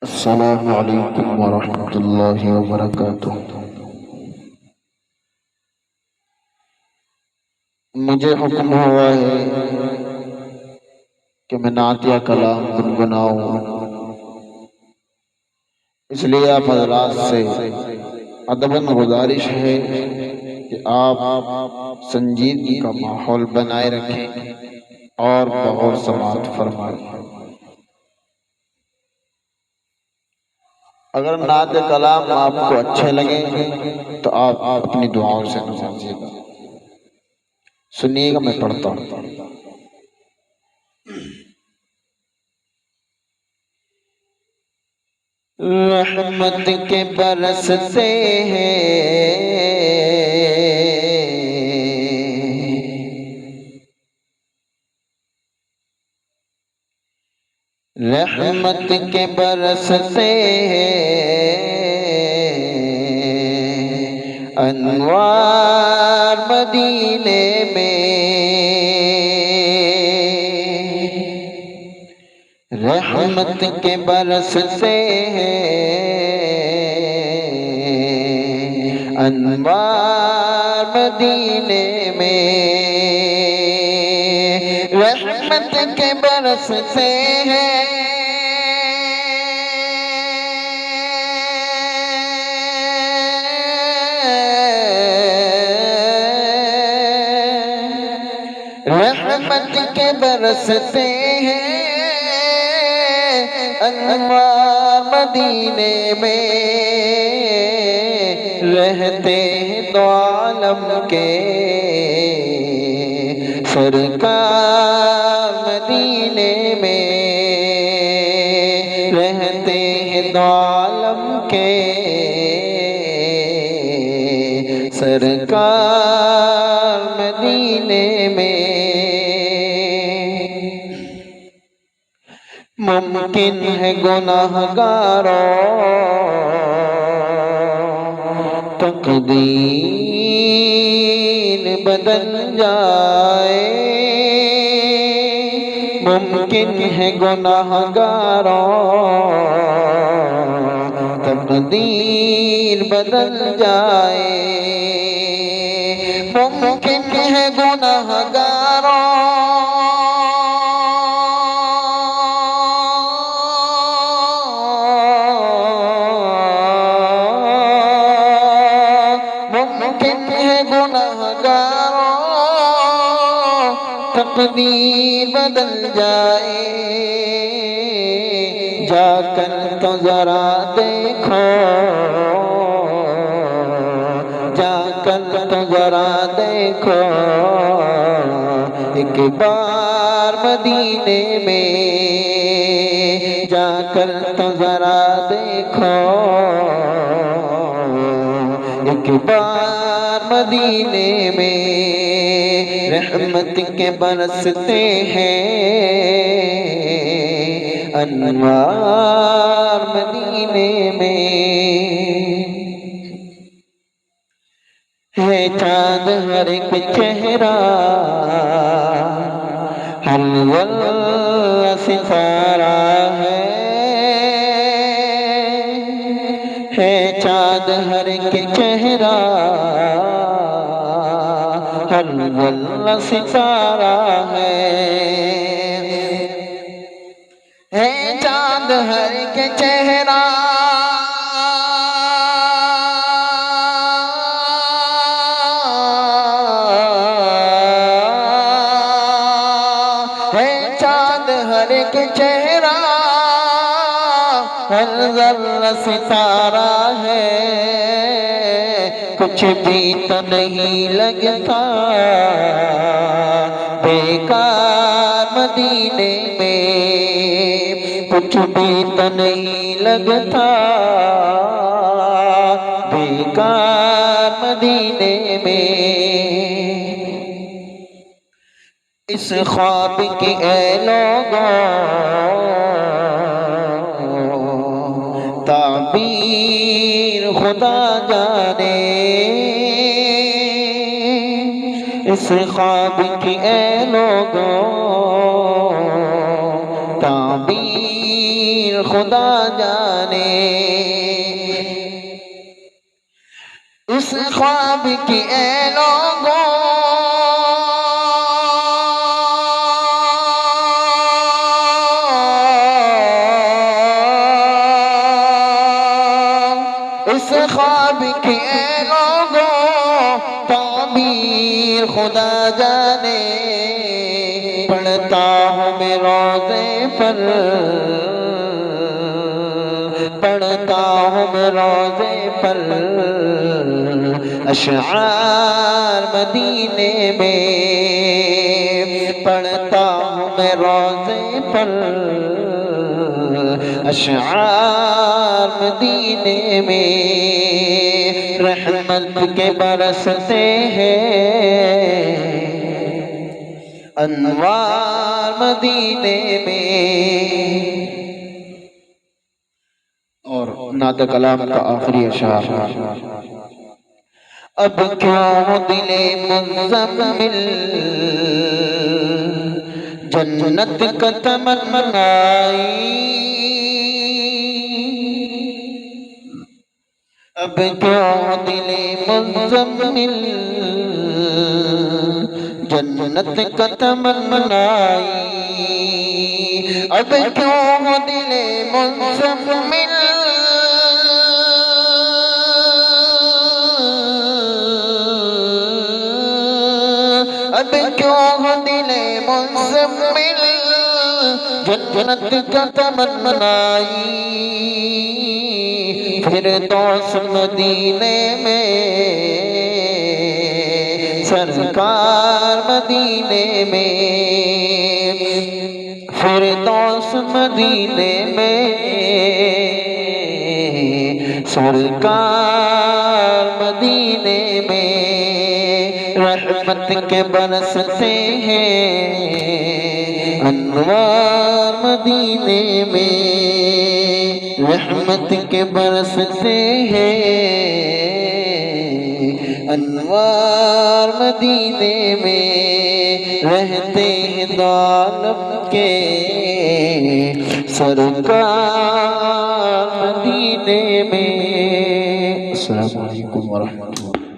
السلام علیکم ورحمۃ اللہ وبرکاتہ۔ مجھے حکم ہوا ہے کہ میں نعت یا کلام گنگناؤں، اس لیے آپ حضرات سے ادباً گزارش ہے کہ آپ سنجیدگی کا ماحول بنائے رکھیں اور بغور سماعت فرمائیں۔ اگر نعت کلام آپ کو اچھے لگیں تو آپ اپنی دعاؤں سے نوازیے گا۔ سنیے گا، میں پڑھتا ہوں۔ رحمت کے برستے ہیں، رحمت کے برستے ہیں، انوار مدینے میں، رحمت کے برستے ہیں، انوار مدینے میں، رحمت کے برستے ہیں، رحمت کے برستے ہیں، انوار مدینے میں، رہتے ہیں دو عالم کے سرکار مدینے میں، رہتے ہیں دو عالم کے سرکار مدینے میں۔ ممکن ہے گناہگاروں تقدیر بدل جائے، ممکن ہے گناہگاروں تقدیر بدل جائے، ممکن ہے گناہگاروں تقدیر بدل جائے، جا کر تو ذرا دیکھو، جا کر تو ذرا دیکھو، ایک بار مدینے میں، جا کر تو ذرا دیکھو، ایک بار مدینے میں، رحمت کے برستے ہیں، انوار مدینے میں، ہے چاند ہر ایک چہرہ، حلوہ ستارہ ہے چاند ہر ایک چہرہ، حلوہ ستارہ ہے چاند ہر ایک چہرہ، ہے چاند ہر ایک چہرہ، ہر ذرہ ستارہ ہے، کچھ بھی تو نہیں لگتا بیکار مدینے میں، کچھ بھی تو نہیں لگتا بیکار مدینے میں، اس خواب کی اے لوگوں تعبیر خدا جانے، اس خواب کی اے لوگوں تعبیر خدا جانے اس خواب کی اے لوگوں اس خواب کی اے لوگوں تعبیر خدا جانے پڑھتا ہوں میں روزے پر پڑھتا ہوں میں روزے پر اشعار مدینے میں پڑھتا ہوں میں روزے پر اشعار مدینے میں رحمت کے برستے ہیں انوار مدینے میں۔ اور نعت کلام کا آخری اشعار اب کیوں دل مزمل جنت کا تمنائی اب کیوں دل مزمل جنت کا تمنائی اب کیوں دل مزمل اب کیوں دل مزمل جنت کا تمنائی فردوس مدینے میں سرکار مدینے میں فردوس مدینے میں سرکار مدینے میں رحمت کے برستے ہیں انوار مدینے میں رحمت کے برستے ہیں انوار مدینے میں رہتے ہیں دو عالم کے سرکار مدینے میں۔ السلام علیکم ورحمۃ اللہ۔